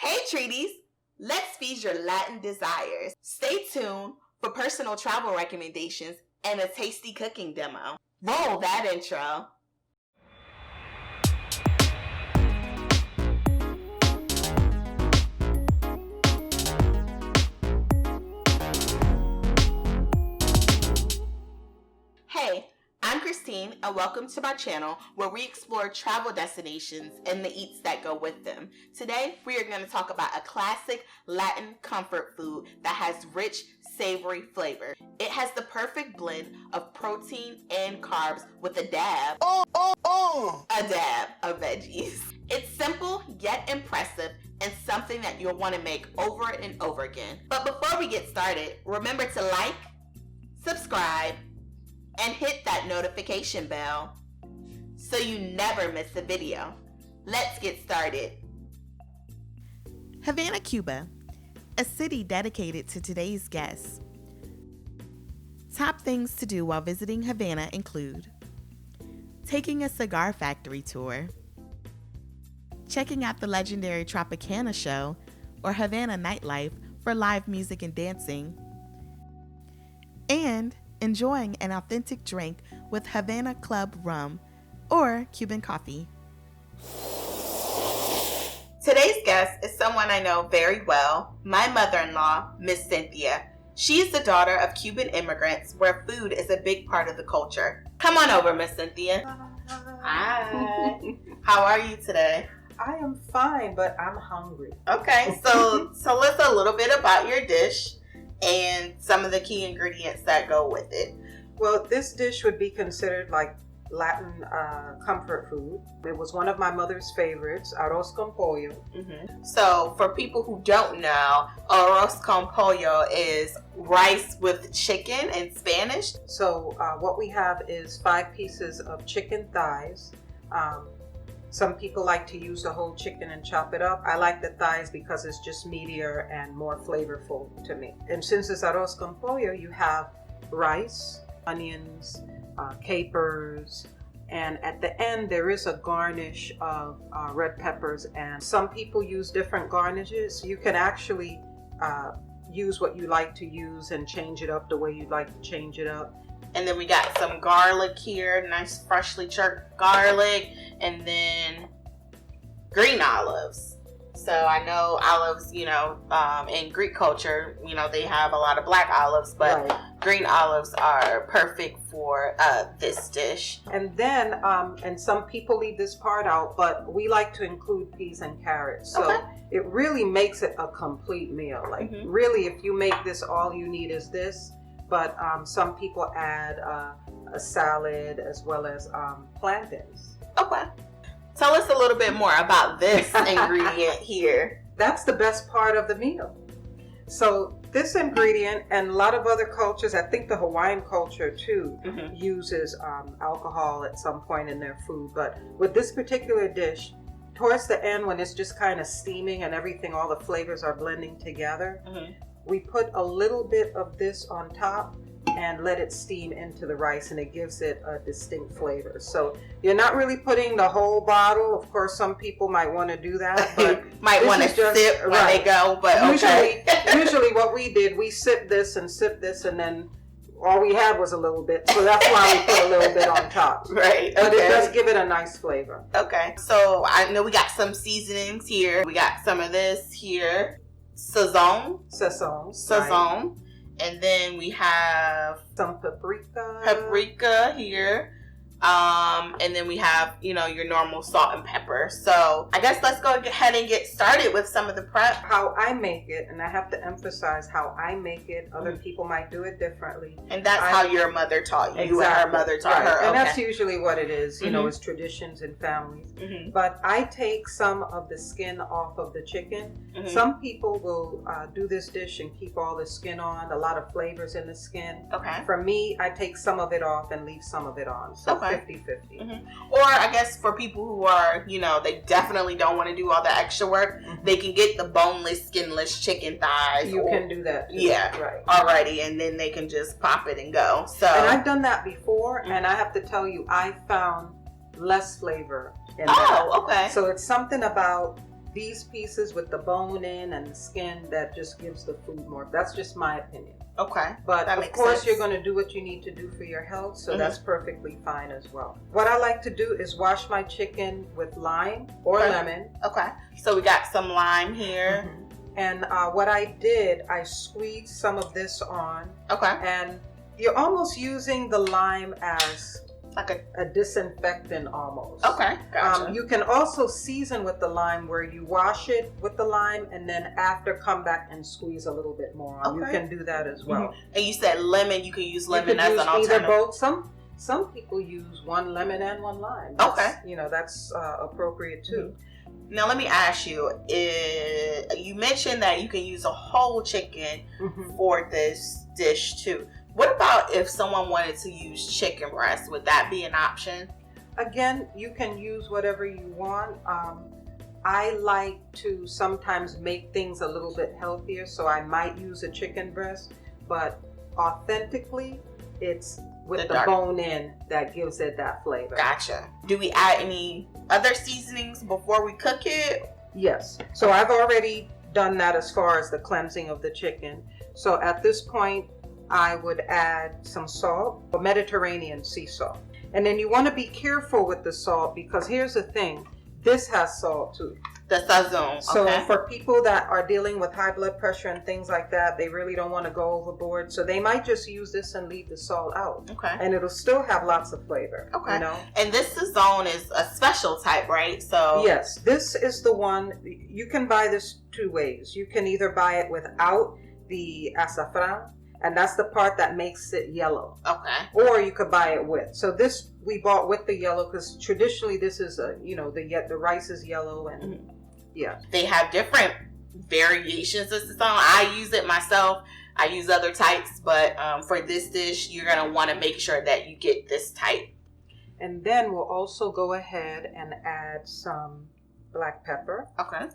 Hey Treaties, let's feed your Latin desires. Stay tuned for personal travel recommendations and a tasty cooking demo. Roll that intro. Hey, I'm Christine, and welcome to my channel where we explore travel destinations and the eats that go with them. Today, we are going to talk about a classic Latin comfort food that has rich, savory flavor. It has the perfect blend of protein and carbs with a dab of veggies. It's simple yet impressive and something that you'll want to make over and over again. But before we get started, remember to like, subscribe, and hit that notification bell so you never miss a video. Let's get started. Havana, Cuba, a city dedicated to today's guests. Top things to do while visiting Havana include taking a cigar factory tour, checking out the legendary Tropicana show or Havana nightlife for live music and dancing, and enjoying an authentic drink with Havana Club Rum or Cuban coffee. Today's guest is someone I know very well, my mother-in-law, Miss Cynthia. She's the daughter of Cuban immigrants where food is a big part of the culture. Come on over, Miss Cynthia. Hi. How are you today? I am fine, but I'm hungry. Okay, so tell us a little bit about your dish and some of the key ingredients that go with it. Well, this dish would be considered like Latin comfort food. It was one of my mother's favorites, Arroz con Pollo. Mm-hmm. So for people who don't know, Arroz con Pollo is rice with chicken in Spanish. So what we have is 5 pieces of chicken thighs. Some people like to use the whole chicken and chop it up. I like the thighs because it's just meatier and more flavorful to me. And since it's arroz con pollo, you have rice, onions, capers, and at the end there is a garnish of red peppers. And some people use different garnishes. You can actually use what you like to use and change it up the way you'd like to change it up. And then we got some garlic here, nice freshly chopped garlic, and then green olives. So I know olives, in Greek culture, they have a lot of black olives, but right. Green olives are perfect for this dish. And then, and some people leave this part out, but we like to include peas and carrots. So okay. It really makes it a complete meal. Like really, if you make this, all you need is this. But some people add a salad as well as plantains. Okay. Tell us a little bit more about this ingredient here. That's the best part of the meal. So this ingredient and a lot of other cultures, I think the Hawaiian culture too, uses alcohol at some point in their food. But with this particular dish, towards the end when it's just kind of steaming and everything, all the flavors are blending together, we put a little bit of this on top and let it steam into the rice, and it gives it a distinct flavor. So you're not really putting the whole bottle. Of course, some people might want to do that, but might want to sip when they go. But usually what we did, we sipped this, and then all we had was a little bit. So that's why we put a little bit on top. Right. But it does give it a nice flavor. Okay. So I know we got some seasonings here. We got some of this here. Sazon. Right. And then we have some paprika here. And then we have, your normal salt and pepper. So I guess let's go ahead and get started with some of the prep. How I make it, and I have to emphasize how I make it. Other people might do it differently. And that's how your mother taught you. Exactly. And her mother taught her. And that's usually what it is, it's traditions in families. But I take some of the skin off of the chicken. Some people will do this dish and keep all the skin on, a lot of flavors in the skin. Okay. For me, I take some of it off and leave some of it on. So 50-50. Or I guess for people who are, they definitely don't want to do all the extra work, they can get the boneless, skinless chicken thighs. You can do that too. Yeah, right. Alrighty, and then they can just pop it and go. So, and I've done that before, and I have to tell you, I found less flavor in that. Oh, okay. So it's something about these pieces with the bone in and the skin, that just gives the food more. That's just my opinion. Okay. But that of course, sense. you're going to do what you need to do for your health, so that's perfectly fine as well. What I like to do is wash my chicken with lime or lemon. Okay. So we got some lime here. And what I did, I squeezed some of this on. Okay. And you're almost using the lime as like a disinfectant almost. Okay, gotcha. You can also season with the lime where you wash it with the lime and then after come back and squeeze a little bit more on. Okay. You can do that as well. And you said lemon, you can use lemon as an alternative. Either both. Some people use one lemon and one lime. That's appropriate too. Now let me ask you, you mentioned that you can use a whole chicken for this dish too. What about if someone wanted to use chicken breast? Would that be an option? Again, you can use whatever you want. I like to sometimes make things a little bit healthier, so I might use a chicken breast, but authentically, it's with the bone in that gives it that flavor. Gotcha. Do we add any other seasonings before we cook it? Yes. So I've already done that as far as the cleansing of the chicken. So at this point, I would add some salt, Mediterranean sea salt. And then you want to be careful with the salt because here's the thing, this has salt too. The sazon. So for people that are dealing with high blood pressure and things like that, they really don't want to go overboard. So they might just use this and leave the salt out. Okay. And it'll still have lots of flavor. Okay. You know? And this sazon is a special type, right? So yes, this is the one. You can buy this two ways. You can either buy it without the azafran, and that's the part that makes it yellow. Okay. Or you could buy it with. So this we bought with the yellow because traditionally this is the rice is yellow and yeah. They have different variations of sazon. I use it myself. I use other types, but for this dish, you're gonna want to make sure that you get this type. And then we'll also go ahead and add some black pepper. Okay.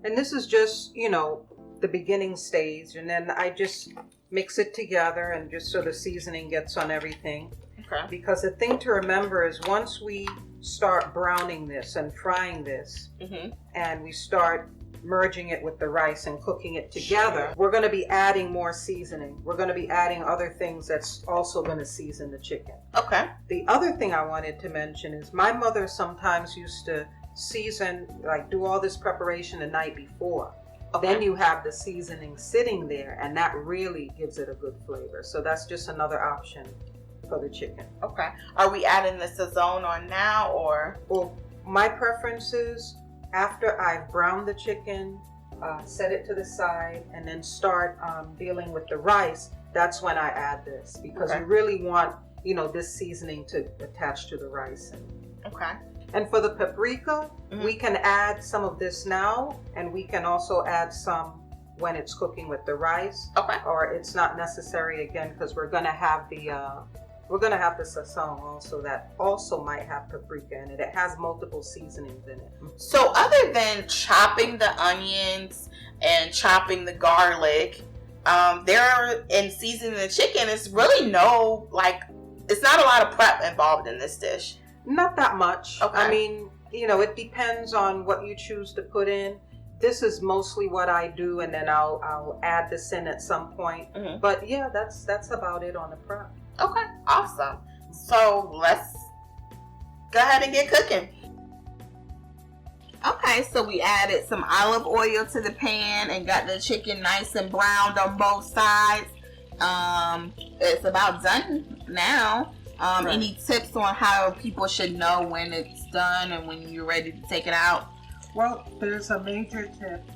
And this is just the beginning stage, and then I just mix it together and just so the seasoning gets on everything. Okay. Because the thing to remember is once we start browning this and frying this, and we start merging it with the rice and cooking it together, we're going to be adding more seasoning. We're going to be adding other things that's also going to season the chicken. Okay. The other thing I wanted to mention is my mother sometimes used to season, like do all this preparation the night before. Okay. Then you have the seasoning sitting there, and that really gives it a good flavor. So that's just another option for the chicken. Okay. Are we adding the sazon on now, or? Well, my preference is after I've browned the chicken, set it to the side, and then start dealing with the rice. That's when I add this because you really want this seasoning to attach to the rice. Okay. And for the paprika, we can add some of this now, and we can also add some when it's cooking with the rice. Okay. Or it's not necessary again because we're gonna have the sazon also that also might have paprika in it. It has multiple seasonings in it. So other than chopping the onions and chopping the garlic, in seasoning the chicken, it's really it's not a lot of prep involved in this dish. Not that much. Okay. I mean, it depends on what you choose to put in. This is mostly what I do, and then I'll add this in at some point. But yeah, that's about it on the prep. Okay, awesome. So let's go ahead and get cooking. Okay, so we added some olive oil to the pan and got the chicken nice and browned on both sides. It's about done now. Any tips on how people should know when it's done and when you're ready to take it out? Well, there's a major tip.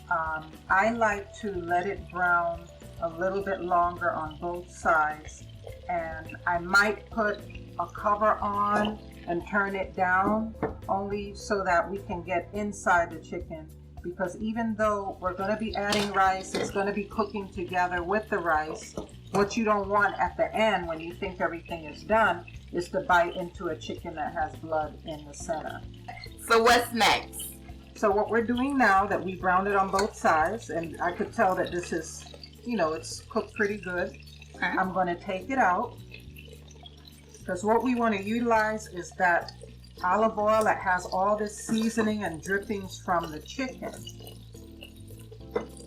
I like to let it brown a little bit longer on both sides, and I might put a cover on and turn it down only so that we can get inside the chicken, because even though we're going to be adding rice, it's going to be cooking together with the rice. What you don't want at the end when you think everything is done is to bite into a chicken that has blood in the center. So what's next? So what we're doing now that we browned it on both sides, and I could tell that this is, it's cooked pretty good. I'm going to take it out because what we want to utilize is that olive oil that has all this seasoning and drippings from the chicken,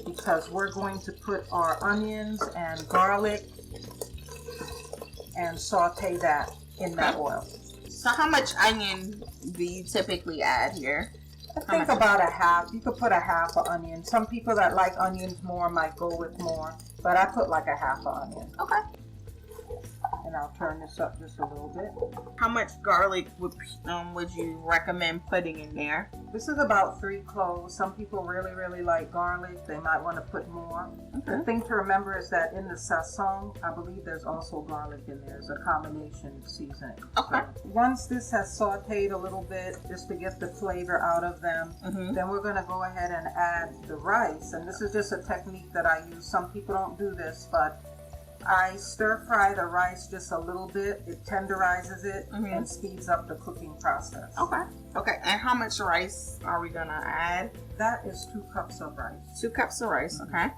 because we're going to put our onions and garlic and saute that in that oil. So how much onion do you typically add here? I think about a half. You could put a half of onion. Some people that like onions more might go with more, but I put like a half of onion. Okay. And I'll turn this up just a little bit. How much garlic would you recommend putting in there? This is about 3 cloves. Some people really, really like garlic. They might want to put more. Okay. The thing to remember is that in the sazon, I believe there's also garlic in there. It's a combination seasoning. Okay. So once this has sauteed a little bit, just to get the flavor out of them, then we're going to go ahead and add the rice. And this is just a technique that I use. Some people don't do this, but I stir fry the rice just a little bit. It tenderizes it and speeds up the cooking process. Okay. Okay. And how much rice are we gonna add? That is 2 cups of rice. 2 cups of rice. Okay.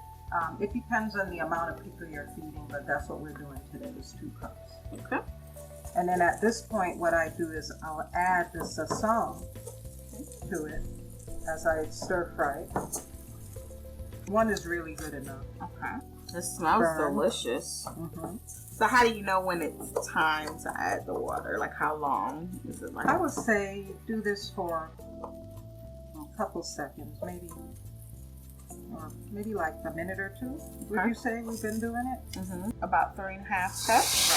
It depends on the amount of people you're feeding, but that's what we're doing today is 2 cups. Okay. And then at this point, what I do is I'll add the sazon to it as I stir fry it. 1 is really good enough. Okay. It smells delicious. So how do you know when it's time to add the water? Like how long is it? Like I would say do this for a couple seconds, maybe like a minute or 2. Would you say we've been doing it? About 3.5 cups.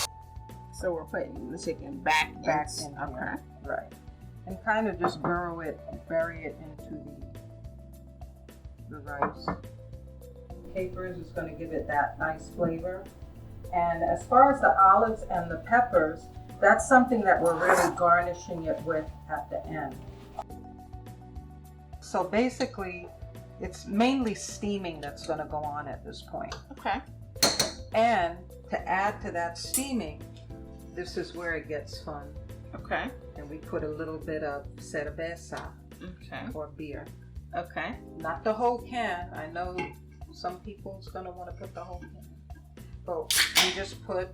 Right. So we're putting the chicken back in. Okay. Right. And kind of just bury it into the rice. Capers is going to give it that nice flavor. And as far as the olives and the peppers, that's something that we're really garnishing it with at the end. So basically, it's mainly steaming that's going to go on at this point. Okay. And to add to that steaming, this is where it gets fun. Okay. And we put a little bit of cerveza or beer. Okay. Not the whole can. I know some people's gonna want to put the whole can. But we just put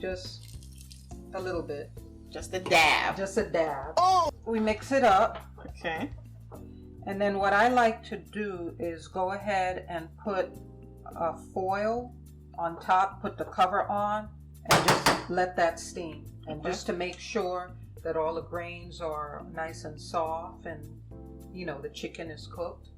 just a little bit. Just a dab. Just a dab. Oh! We mix it up. Okay. And then what I like to do is go ahead and put a foil on top, put the cover on, and just let that steam. And just to make sure that all the grains are nice and soft and you know, the chicken is cooked.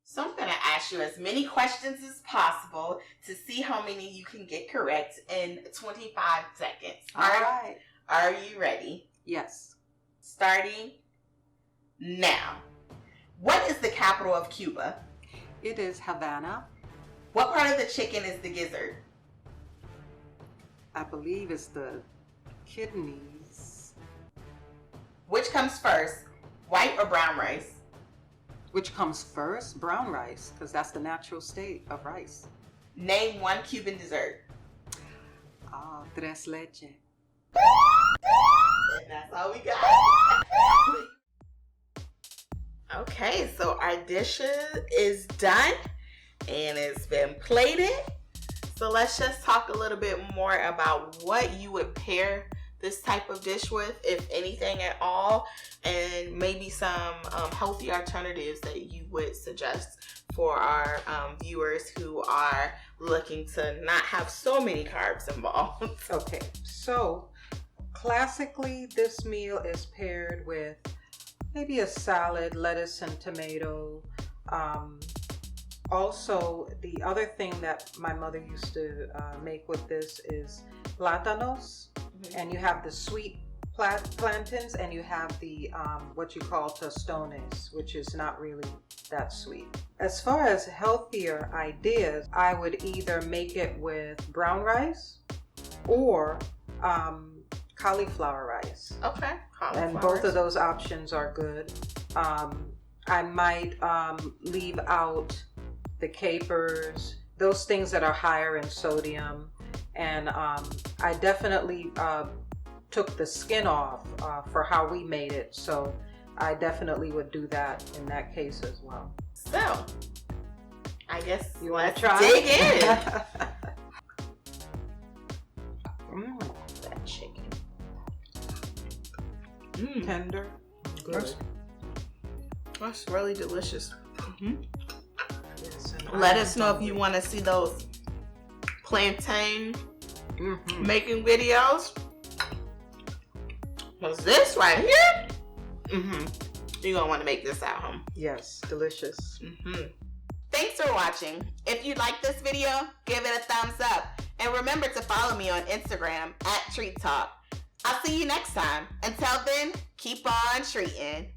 So I'm going to ask you as many questions as possible to see how many you can get correct in 25 seconds. All right. Are you ready? Yes. Starting now. What is the capital of Cuba? It is Havana. What part of the chicken is the gizzard? I believe it's the kidneys. Which comes first, white or brown rice? Which comes first? Brown rice, because that's the natural state of rice. Name one Cuban dessert. Tres leche. And that's all we got. Okay, so our dish is done and it's been plated. So let's just talk a little bit more about what you would pair this type of dish with, if anything at all, and maybe some healthy alternatives that you would suggest for our viewers who are looking to not have so many carbs involved. Okay, so classically this meal is paired with maybe a salad, lettuce and tomato. Also, the other thing that my mother used to make with this is plátanos. And you have the sweet plantains and you have the what you call tostones, which is not really that sweet. As far as healthier ideas, I would either make it with brown rice or cauliflower rice. Okay. And both of those options are good. I might leave out the capers, those things that are higher in sodium. And I definitely took the skin off for how we made it. So I definitely would do that in that case as well. So I guess you want to try? Dig in. Tender. Good. That's really delicious. Yes, Let us know if you want to see those plantain making videos. Because this right here, you're going to want to make this at home. Yes, delicious. Thanks for watching. If you like this video, give it a thumbs up. And remember to follow me on Instagram @Treat Talk. I'll see you next time. Until then, keep on treating.